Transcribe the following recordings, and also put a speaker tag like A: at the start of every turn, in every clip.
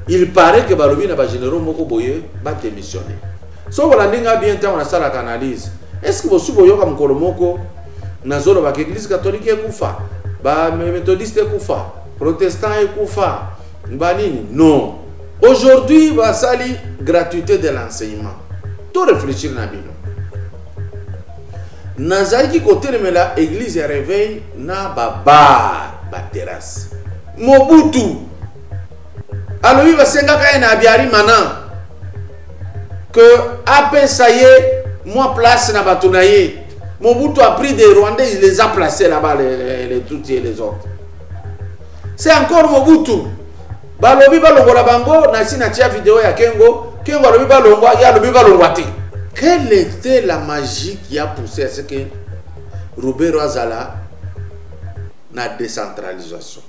A: il paraît que balobi na ba généraux moko boye ba démissionner. So wala ndinga bien temps on a ça la analyse. Est-ce que vous souboyo comme kolomoko na zolo ba église catholique ekufa, ba méthodiste ekufa, protestant ekufa, ba nini? Non. Aujourd'hui ba sali gratuité de l'enseignement. Tout réfléchir na bino. Nazaki côté mais la église réveil na ba bar, ba terrasse. Mobutu. Alors il va s'engager na biari mana que après ça y est, moi place na batunaye. Mobutu a pris des Rwandais, il les a placés là-bas, les Tutsis et les autres. C'est encore Mobutu. Balobi balongo la bango, na si na tia vidéo ya Kengo, Kengo balobi balongo, ya lobi balongo ate. Quelle était la magie qui a poussé à ce que Roberto Azala na décentralisation?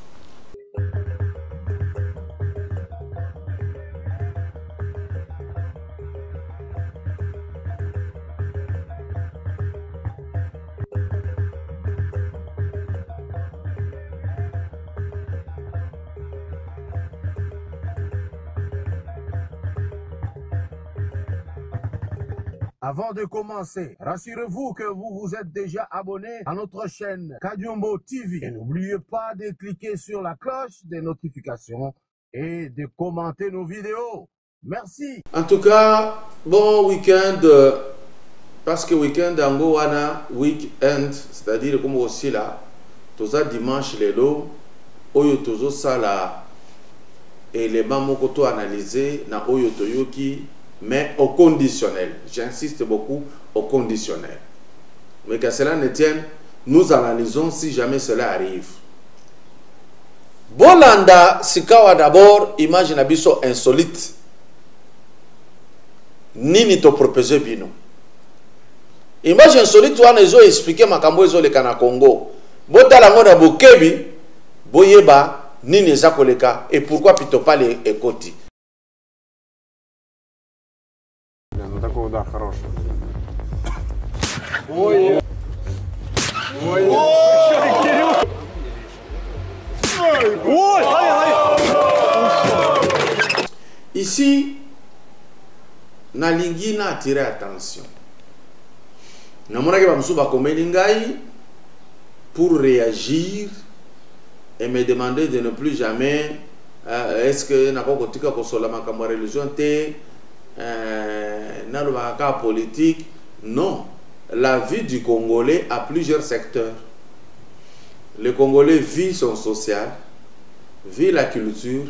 B: Avant de commencer, rassurez-vous que vous vous êtes déjà abonné à notre chaîne Kadiombo TV. Et n'oubliez pas de cliquer sur la cloche des notifications et de commenter nos vidéos. Merci.
A: En tout cas, bon week-end, parce que week-end ango wana week-end, c'est-à-dire comme aussi là, toza dimanche lelo, oyo tozo sala élément moko to analyser na oyo toyoki, mais au conditionnel. J'insiste beaucoup au conditionnel. Mais qu'à cela ne tienne, nous analysons si jamais cela arrive. Bolanda Sikawa d'abord, image nabiso insolite. Nini to propose bino. Image insolite wana ezo expliquer makambo ezo leka na Congo. Botala ngona bokebi, boyeba nini eza koleka et pourquoi pito pas les ekoti.
B: Такого, да, хорошего. Ой, ой,
A: ici, nalingi na attirer attention. Namona ke bamsu ba komeli ngai pour réagir et me demander de ne plus jamais est-ce que na ko tika ko sola makambo religion te dans le cas politique. Non, la vie du Congolais a plusieurs secteurs. Le Congolais vit son social, vit la culture,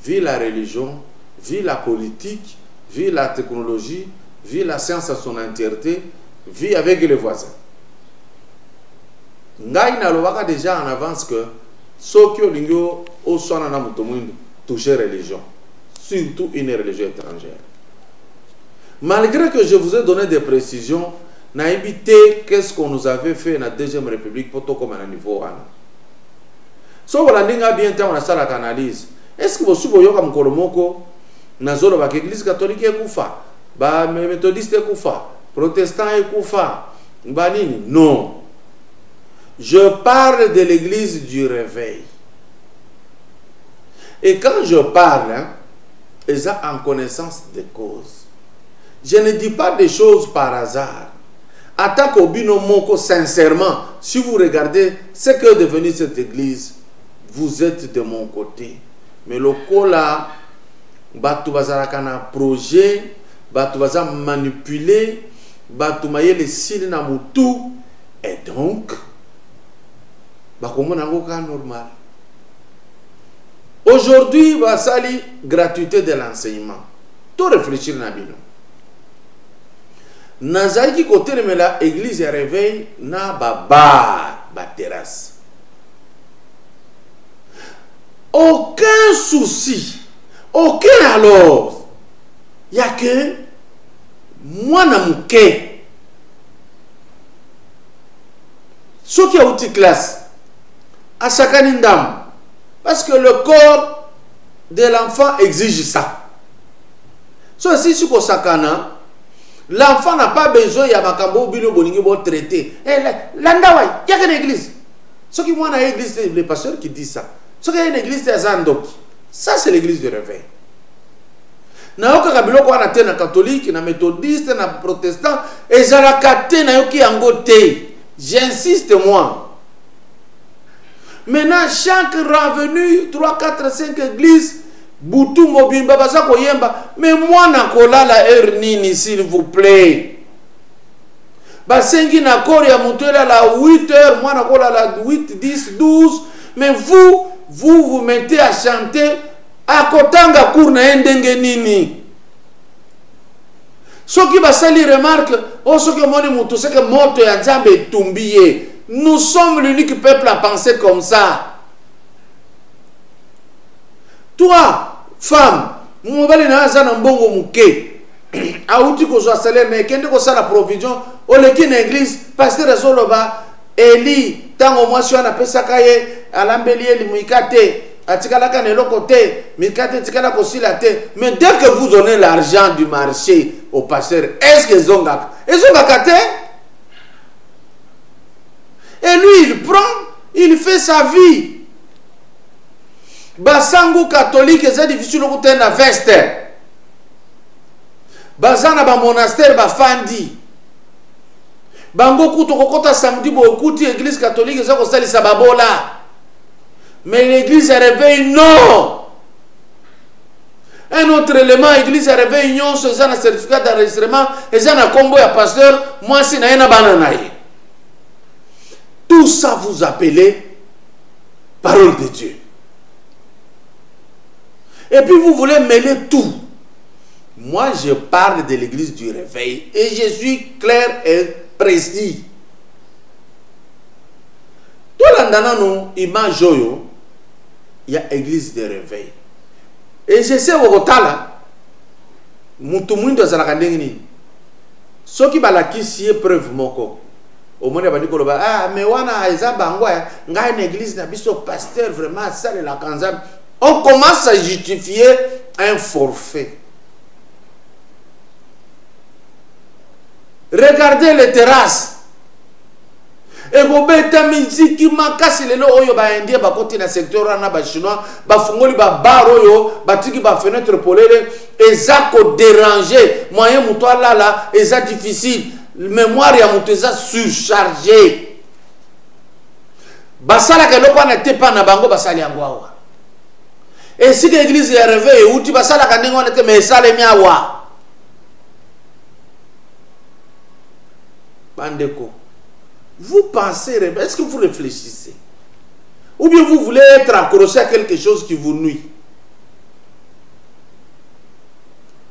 A: vit la religion, vit la politique, vit la technologie, vit la science à son entièreté, vit avec les voisins. Ngai na lobaka déjà en avance que ceux qui ont au soin na mutomundo toucher religion, surtout une religion étrangère. Malgré que je vous ai donné des précisions, n'a évité qu'est-ce qu'on nous avait fait dans la Deuxième République pour tout comme à un niveau. So voilà, n'inga bien temps on a ça la analyse. Est-ce que vous souboyo comme kolomoko na zolo ba église catholique ekufa, ba méthodiste ekufa, protestant ekufa, ba nini? Non. Je parle de l'église du réveil. Et quand je parle, ils ont en connaissance des causes. Je ne dis pas des choses par hasard. Attaque au bino moko, sincèrement, si vous regardez ce que est devenu cette église, vous êtes de mon côté. Mais le cola, batu bazaraka na projet, batu baza manipuler, batu maye les signes na mutu, et donc, bakomo nango ka normal. Aujourd'hui, basali gratuité de l'enseignement. Tout réfléchir na bino. Nazaki côté mais la église réveil na ba bar, ba terrasse. Aucun souci. Aucun alors. Il y a que moi na mouké. Ce qui a outil classe à chacun dame. Parce que le corps de l'enfant exige ça. So si tu sakana, l'enfant n'a pas besoin de makambo bino bolingi bo traiter. Landawai, il y a une église. Ce qui moi na église, les pasteurs qui disent ça. Ce qui est une église des Andoki. Ça c'est l'église du réveil. na yoka biloko wana te na catholique na méthodiste na protestant ezalaka te na yoki yango te. J'insiste moi. Maintenant chaque revenu 3 4 5 églises butu mobimba baza koyemba, mais moi na kolala nini s'il vous plaît. Basengi na kori ya mutuela la 8h, moi na kolala 8 10 12, mais vous mettez à chanter akotanga cour na ndenge nini. Soki basali remarque, oh soki moni mutu c'est que moto ya Nzambe tumbiye. Nous sommes l'unique peuple à penser comme ça. Toi, femme, mobali na zana mbongo muke. Auti ko zo salaire mais kende ko sala provision, o leki na église, pasteur azoloba Eli tango mwasi wana pesa kaye alambeli eli muikate. Atikala kanelo côté, mikate tikala kosila te. Mais dès que vous donnez l'argent du marché au pasteur, est-ce que zonga kate? Et lui il prend, il fait sa vie. Basangu catholique c'est difficile de na veste. Bazana ba monastère ba fandi. Bango kuto kokota samedi bo kuti église catholique ça ko salisa babola. Mais l'église a réveillé, non. Un autre élément, l'église a réveillé, non, c'est un certificat d'enregistrement, et c'est un combo à pasteur, moi c'est un bananaï. Tout ça vous appelez parole de Dieu. Et puis vous voulez mêler tout. Moi je parle de l'église du réveil, et je suis clair et précis. Tout l'andana nous, image joyo. Il y a église de réveil. Et je sais au là, mutu mwindo zalaka ndenge nini. Soki balakisi preuve moko. Au moins ba nikolo ba ah mais wana eza bango ya ngai na église na biso pasteur vraiment ça la kanza. On commence à justifier un forfait. Regardez les terrasses. Et go beta miziki makasi lelo oyo ba indien ba koti na secteur na ba chinois ba fungoli ba bar oyo ba tiki ba fenêtre polele ezako déranger moyen muto lala eza difficile mémoire ya muto eza surchargé basala ke loko na te pa na bango basali yango awa et si l'église ya réveil uti basala ka ndenge wana te mais sale miawa bandeko. Vous pensez, est-ce que vous réfléchissez? Ou bien vous voulez être accroché à quelque chose qui vous nuit?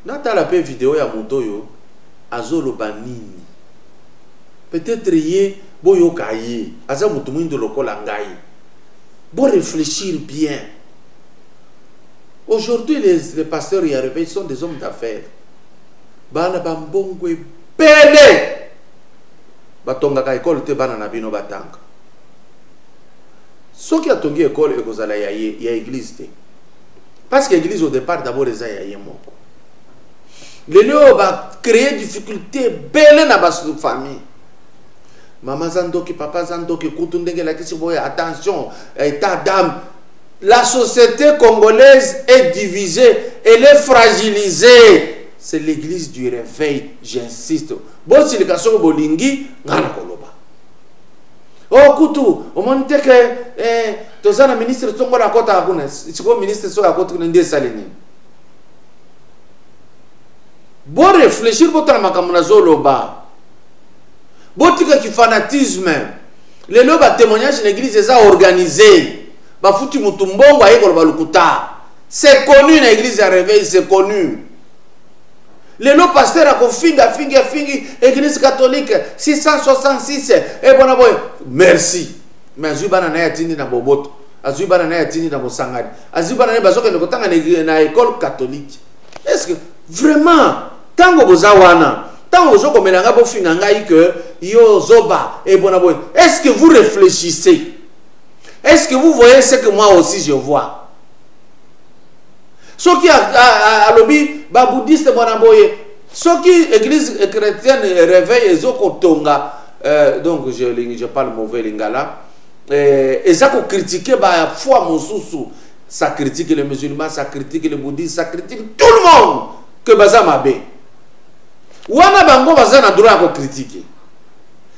A: Nata la vidéo ya motoyo azolo banini. Peut-être yé boyo kaye aza mutumu de lokola ngai. Bon réfléchir bien. Aujourd'hui les pasteurs y arrivés sont des hommes d'affaires. Bana bambongwe pele. Batonga ka école te bana na bino batanga. Soki atongi école ekozala ya église te. Parce que l'église au départ d'abord eza ya ye moko. Lelo va créer difficulté belle na basu famille. Maman zandoki papa zandoki kutundenge la kisi boya attention état d'âme. La société congolaise est divisée, elle est fragilisée. C'est l'église du réveil, j'insiste. Bon, si le cas sur Bolingi, ngana koloba. Oh, Koutou, au moment que tu as un ministre, tu as un côté à Gounes, tu as un ministre, tu as un côté de Salini. Bon, réfléchir, bon, tu as un zoloba. Bon, tu as un fanatisme. Les lois de témoignage de l'église est organisé. Bah, foutu moutumbongo, aïe, koloba. C'est connu, l'église à réveil, c'est connu. Les lots pasteurs à finga, église catholique 666 et bon aboy merci mais azubana na yatini na boboto azubana na yatini na bosangani azubana na bazoka ndokotanga na école catholique. Est-ce que vraiment tango bozawana tango zoko melanga bo finga ngai que yo zoba et bon aboy est-ce que vous réfléchissez? Est-ce que vous voyez ce que moi aussi je vois? Ce qui a lobby, ba bouddhiste bonaboye, ce qui église chrétienne réveille et zokotonga, donc je parle mauvais lingala, et ça qu'on critique ba foi mon sousou, ça critique les musulmans, ça critique les bouddhistes, ça critique tout le monde. que baza mabe wana bango baza na droit à critiquer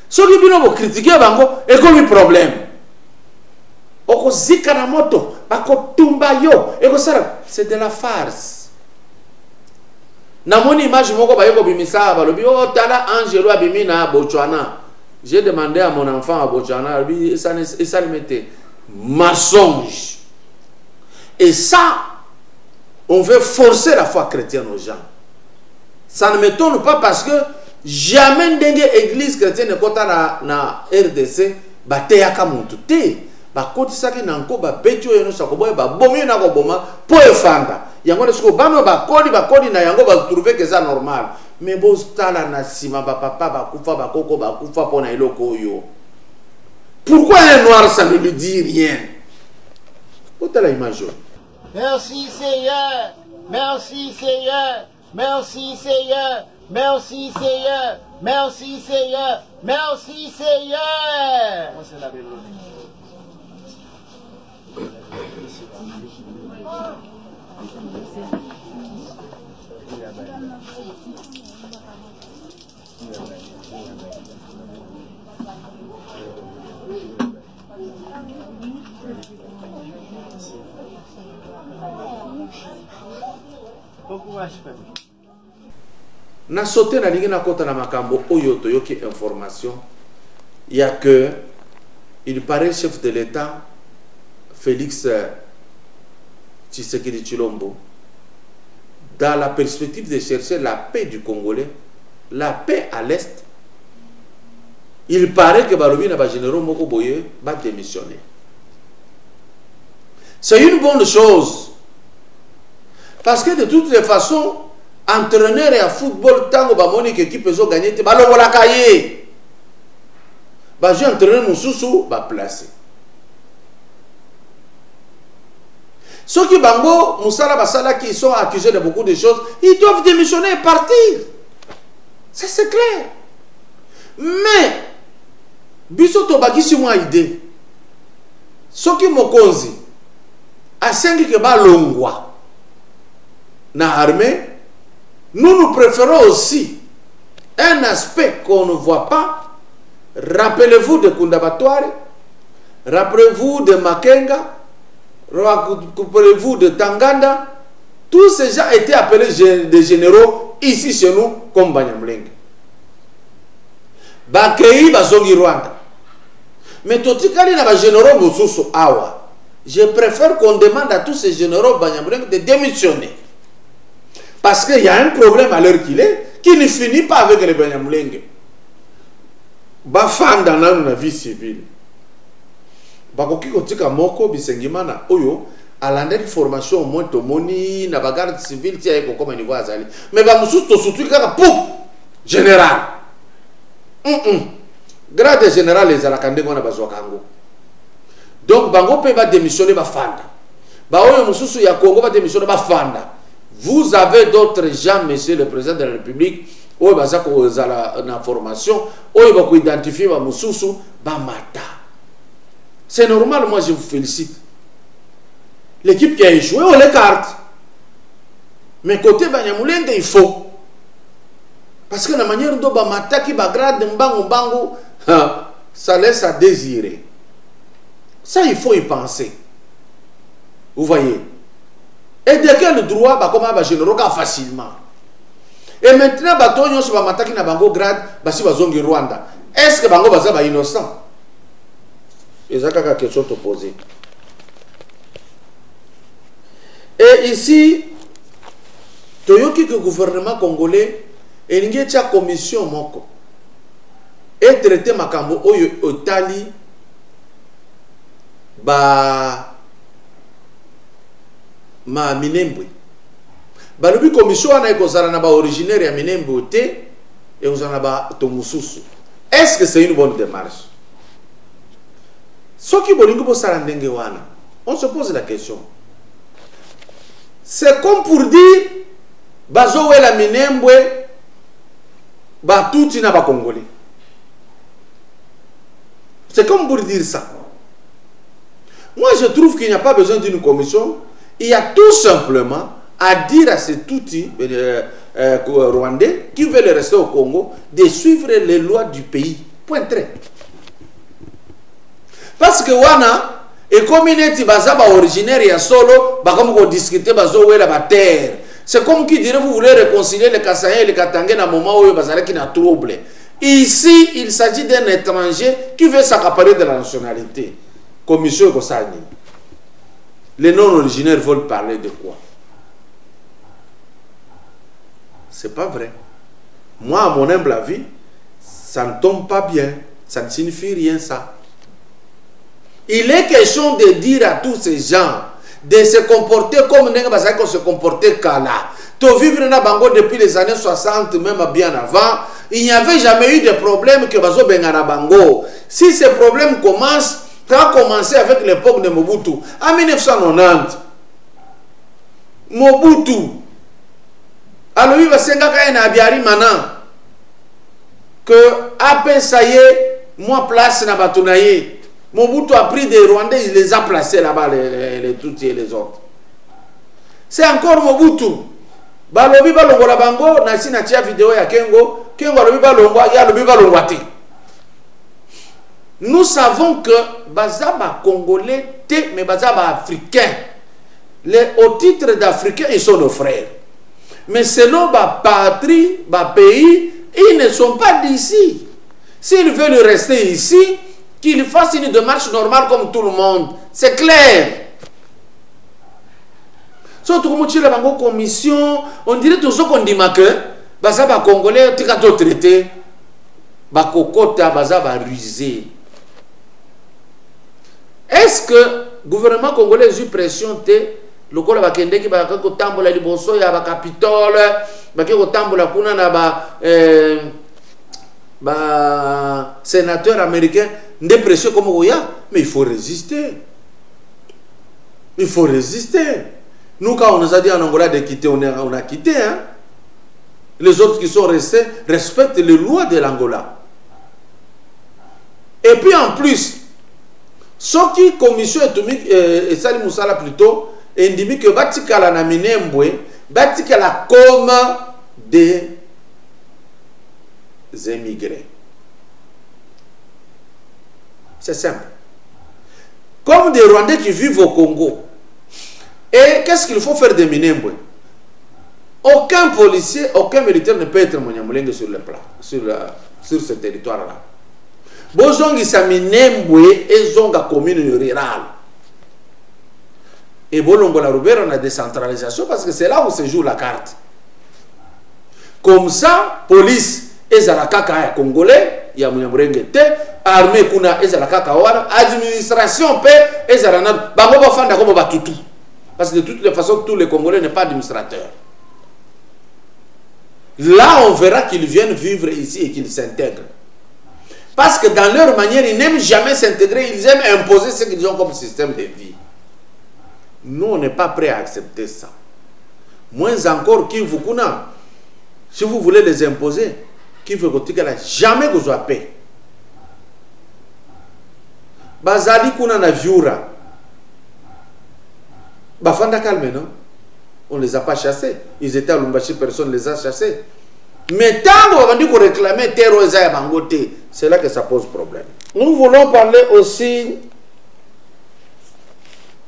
A: soki bino bo critiquer bango ekomi problème okozika na moto bakotumba yo ekosala c'est de la farce namoni image moko bayeko bimisa balobi oh tala Angelo abimi na Botswana. J'ai demandé à mon enfant à Botswana, et ça le mettait mensonge. Et ça, on veut forcer la foi chrétienne aux gens. Ça ne m'étonne pas parce que jamais l'église chrétienne ne kota na RDC bateyaka muntu te. Bakotisaki nanko ba betio yeno sakoboye ba bomi na ko boma po efanda. Yango lesko bano bakodi na yango ba trouver que ça normal. Mais bon stala na sima ba papa ba kufa ba koko ba kufa pona eloko yo. Pourquoi un noir ça ne lui dit rien? Ota la image.
C: Merci Seigneur. Merci Seigneur. Merci Seigneur. Merci Seigneur. Merci Seigneur. Merci Seigneur.
A: Na sauté na lingi na kota na makambo oyo toyoki information il y a que il paraît chef de l'État Félix Tshisekedi Tshilombo dans la perspective de chercher la paix du Congolais, la paix à l'Est, il paraît que Balobi na ba généraux moko boye va démissionner. C'est une bonne chose parce que de toutes les façons entraîneur et à football tango ba moni que équipe zo gagner te balongola kaye ba je entraîneur mususu ba placer ceux qui bango musala basala qui sont accusés de beaucoup de choses, ils doivent démissionner et partir. Ça c'est clair. Mais biso to bakisi mwa idée ceux qui mokonzi asengi ke balongwa na armée. Nous préférons aussi un aspect qu'on ne voit pas. Rappelez-vous de Kundabatware, rappelez-vous de Makenga, rappelez-vous de Tanganda. Tous ces gens étaient appelés des généraux ici chez nous comme Banyamulenge. Bakei Bazongi Rwanda. Mais Totikali n'a pas généraux Moussousou Awa. Je préfère qu'on demande à tous ces généraux Banyamulenge de démissionner. Parce qu'il y a un problème à l'heure qu'il est, qui ne finit pas avec les Banyamulenge. Bafan dans la vie civile. Bakoki kotika moko bisengimana oyo alanda ki formation au moins tomoni na bagarde civile tia eko comme niveau azali. Mais ba mususu to surtout kaka pou général. Grade général les alakande ngona bazwakango. Donc bango pe ba démissionner ba fanda. Ba oyo mususu ya Congo ba démissionner ba fanda. Vous avez d'autres gens, monsieur le président de la République, où vous avez une formation, où vous avez identifié votre mususu, mata. C'est normal, moi je vous félicite. L'équipe qui a échoué, on l'écarte. Mais côté Banyamulenge, il faut. Parce que la manière dont Bamata qui bagrade Mbango, ça laisse à désirer. Ça, il faut y penser. Vous voyez. Et de quel droit bah comment bah généraux facilement. Et maintenant bah tonyo sur Bamata qui na bango grade bah si bazongi Rwanda. Est-ce que bango baza bah innocent? Et ça quelque question te poser. Et ici toyoki que le gouvernement congolais elingi tia commission moko et traiter makambo oyo otali ba ma Minembwe. Balobi commission wana ekozala na ba originaire ya Minembwe te et ozana ba tomususu. Est-ce que c'est une bonne démarche? Soki bolingo bo sala ndenge wana. On se pose la question. C'est comme pour dire bazo wela Minembwe ba touti na ba congolais. C'est comme pour dire ça. Moi je trouve qu'il n'y a pas besoin d'une commission. Il y a tout simplement à dire à ces Tutsis rwandais qui veulent rester au Congo de suivre les lois du pays. Point très. Parce que wana et comme neti bazaba originaire ya solo ba comme ko discuter bazo wela ba terre. C'est comme qui dirait vous voulez réconcilier les Kasaïens et les Katangais dans moment où bazala qui na trouble. Ici, il s'agit d'un étranger qui veut s'accaparer de la nationalité. Commission Kosani. Les non-originaires veulent parler de quoi? C'est pas vrai. Moi, à mon humble avis, ça ne tombe pas bien. Ça ne signifie rien, ça. Il est question de dire à tous ces gens de se comporter comme on se comportait Kala. To vivre na Bango depuis les années 60, même bien avant, il n'y avait jamais eu de problème que Bazo Bengana Bango. Si ces problèmes commencent, ça a commencé avec l'époque de Mobutu. En 1990, Mobutu, alors il va s'engager maintenant que après ça y est, moi place na Batunaye. Mobutu a pris des Rwandais, il les a placés là-bas, les Tutsis et les autres. C'est encore Mobutu. Balobi balongo la bango, nasi na tia vidéo ya Kengo, Kengo alobi balongo, ya alobi balongo ate. Nous savons que Bazaba Congolais, mais Bazaba Africain. Au titre d'Africains, ils sont nos frères. Mais selon ma patrie, ma pays, ils ne sont pas d'ici. S'ils veulent rester ici, qu'ils fassent une démarche normale comme tout le monde. C'est clair. Surtout comme tu as une commission, on dirait toujours qu'on dit que Bazaba Congolais, tu as d'autres traités. Bakokota, Bazaba rusé. Est-ce que le gouvernement congolais a eu pression le col va kende ki ba ko tambola liboso ya ba capitole ba ko tambola kuna na ba sénateur américain de pression comme Oya, mais il faut résister. Il faut résister. Nous quand on nous a dit en Angola de quitter, on a quitté hein. Les autres qui sont restés respectent les lois de l'Angola. Et puis en plus ce qui commission et Sali Moussala plutôt indique que Batikala na Minembwe, Batikala comme des émigrés. C'est simple. Comme des Rwandais qui vivent au Congo. Et qu'est-ce qu'il faut faire de Minembwe? Aucun policier, aucun militaire ne peut être Monyamulenge sur le plan, sur ce territoire-là. Bozongi sa Minembwe et zonga commune rurale. Et Bolongo la Roubert, on a décentralisation parce que c'est là où se joue la carte. Comme ça, police et Zarakaka congolais, il y a Monyamulenge te, armée kuna et Zarakaka wara, administration paix et Zaranad, Bango Fanda comme Batutu. Parce que de toutes les façons, tous les Congolais n'est pas administrateurs. Là, on verra qu'ils viennent vivre ici et qu'ils s'intègrent. Parce que dans leur manière, ils n'aiment jamais s'intégrer, ils aiment imposer ce qu'ils ont comme système de vie. Nous, on n'est pas prêts à accepter ça. Moins encore qui vous connaît. Si vous voulez les imposer, qui veut que jamais vous soyez paix. Bazali kuna na viura. Bafanda calme, non? On ne les a pas chassés. Ils étaient à Lumbashi, personne ne les a chassés. Mais tant qu'on dit qu'on réclamait terre aux Aïe Bangote, c'est là que ça pose problème. Nous voulons parler aussi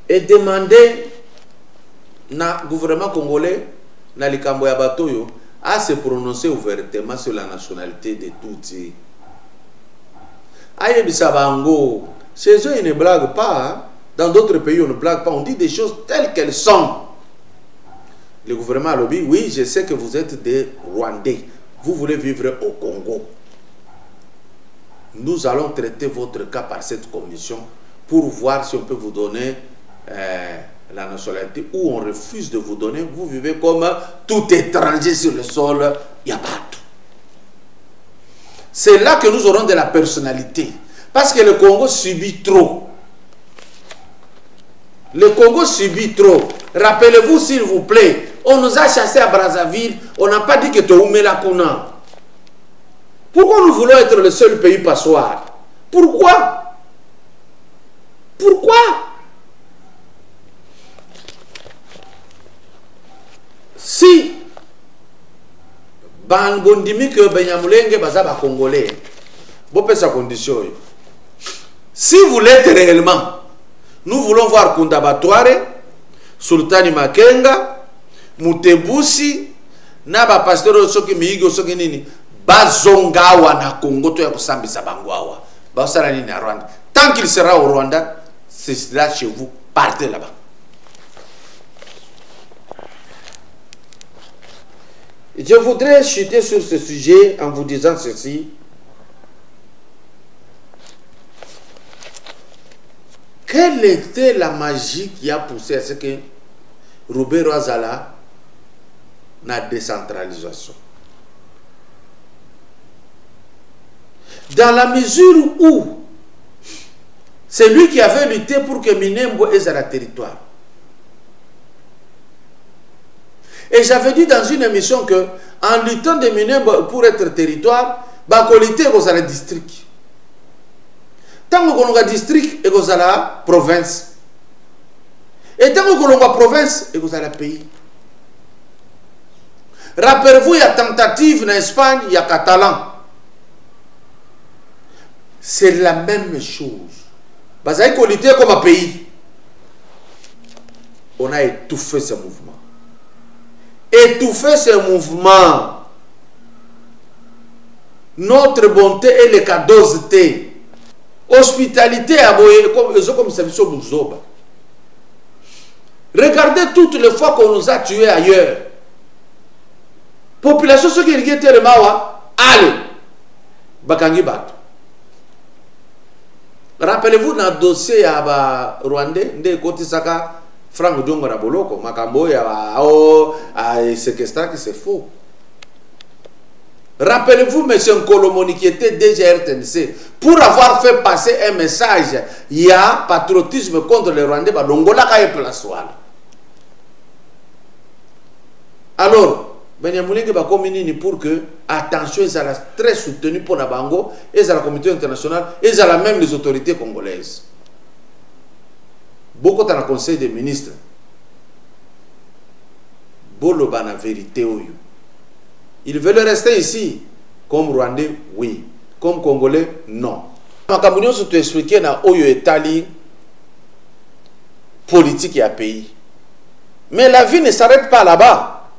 A: et demander au gouvernement congolais, na likambo ya batoyo, à se prononcer ouvertement sur la nationalité de Tutsi. Aïe Bissabango, chez eux ils ne blaguent pas. Hein? Dans d'autres pays on ne blague pas, on dit des choses telles qu'elles sont. Le gouvernement a lobby, oui, je sais que vous êtes des Rwandais. Vous voulez vivre au Congo. Nous allons traiter votre cas par cette commission pour voir si on peut vous donner la nationalité ou on refuse de vous donner. Vous vivez comme tout étranger sur le sol Yabatou. C'est là que nous aurons de la personnalité. Parce que le Congo subit trop. Le Congo subit trop. Rappelez-vous s'il vous plaît, on nous a chassés à Brazzaville, on n'a pas dit que Toumela Kuna. Pourquoi nous voulons être le seul pays passoire? Pourquoi? Pourquoi? bangondimi que Banyamulenge baza ba congolais. Bon peut sa condition. Si vous l'êtes réellement, nous voulons voir Kundabatware, Sultani Makenga, Mutebusi, na ba pasteur soki miigo soki nini, bazongawa na Congo to ya kusambisa bangwawa. Ba sala nini na Rwanda. Tant qu'il sera au Rwanda, c'est là chez vous, partez là-bas. Je voudrais chuter sur ce sujet en vous disant ceci. Quelle était la magie qui a poussé à ce que Robert Azala na décentralisation? Dans la mesure où c'est lui qui avait lutté pour que Minembwe ait un territoire. Et j'avais dit dans une émission que en luttant de Minembwe pour être territoire, bakolité est un district. Tant qu'on a district, et qu'on a la province. Et tant qu'on a la province, et qu'on a le pays. Rappelez-vous, il y a tentative en Espagne, il y a catalan. C'est la même chose. Parce qu'on a lutté comme un pays. On a étouffé ce mouvement. Étouffer ce mouvement. Notre bonté est le cadosité. Hospitalité à Boye, comme ça, regardez toutes les fois qu'on nous a tués ailleurs. Population, ce qui est tellement, allez, Bakangi Bato. Rappelez-vous dans le dossier à Rwandais, de côté Saka, Franck Diongo Raboloko, Makambo, séquestré, c'est faux. Rappelez-vous, M. Nkolomoni qui était déjà RTNC, pour avoir fait passer un message, il y a patriotisme contre les Rwandais, alors, Banyamulenge va communiquer pour que, attention, ils soient très soutenus pour Nabango, et la communauté internationale, et même les autorités congolaises. Beaucoup dans le conseil des ministres, Bolo Bana vérité. Ils veulent rester ici. Comme Rwandais, oui. Comme Congolais, non. Makambounion se te expliquer na Oyo Etali politique et à pays. Mais la vie ne s'arrête pas là-bas.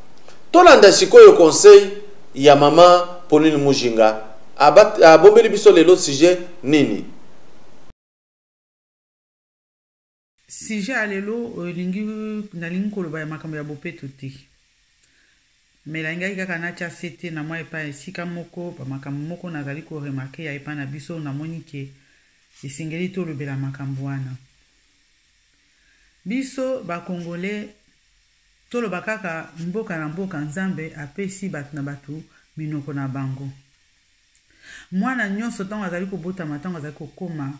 A: Tolanda Sikoyo conseil, Yamama, Pauline Mujinga, a bombé biso le l'autre sujet, Nini.
D: Sujet à l'élo, nalingi koloba ya makambo ya bopé tuti. Mais la ngai kaka na tia sete na moi epa esika moko ba makambo moko nazali ko remarquer ya epa na biso na moni ke esengeli to lobela makambo wana. Biso ba congolais to loba kaka mboka na mboka nzambe apesi batu na batu minoko na bango. Mwana nyonso tango azali ko bota matango azali ko koma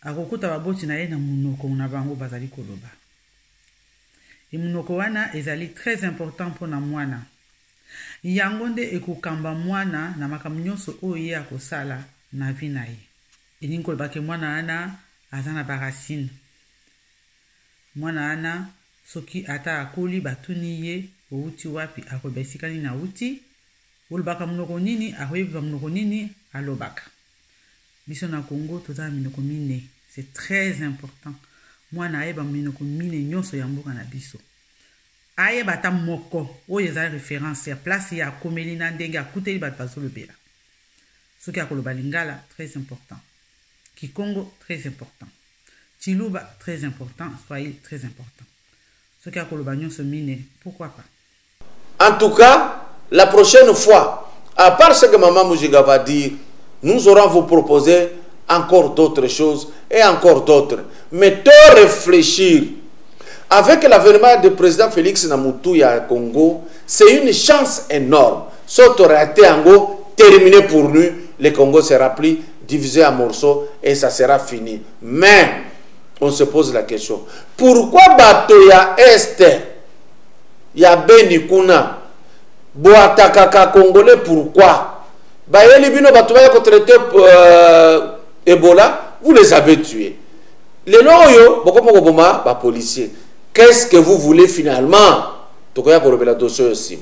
D: akokota baboti na ye na munoko na bango bazali ko loba. Et munoko wana ezali très important pour na mwana. Yango nde ekokamba mwana na makambo nyonso oyo ye akosala na vi na ye. Elingi koloba ke mwana wana aza na baracine. Mwana wana soki ata akoli batuni ye outi wapi akoyeba esika nini auti, olobaka munoko nini akoyeba munoko nini alobaka. Biso na Congo toza minoko mine. C'est très important. Mwana ayeba minoko mine nyonso ya mboka na biso. Aye bata moko oyo eza référence ya place ya komeli na ndenge akuteli bato bazolobela. Soki akoloba lingala très important. Kikongo très important. Chiluba très important. Swahili très important. Soki akoloba nyonso mine, pourquoi pas?
A: En tout cas, la prochaine fois, à part ce que Maman Mujinga va dire, nous aurons vous proposer encore d'autres choses et encore d'autres. Mais tout réfléchir. Avec l'avènement du président Félix Namutu à Congo, c'est une chance énorme. Ce aurait été en gros terminé pour nous. Le Congo sera pris, divisé en morceaux et ça sera fini. Mais on se pose la question, pourquoi Batoya Est, ya Beni Kuna, Boatakaka Congolais, pourquoi? Bayeli Bino Batoya qui traité Ebola, vous les avez tués. Les loyaux, beaucoup de policiers. Qu'est-ce que vous voulez finalement? Tokoya Korobela dossier aussi.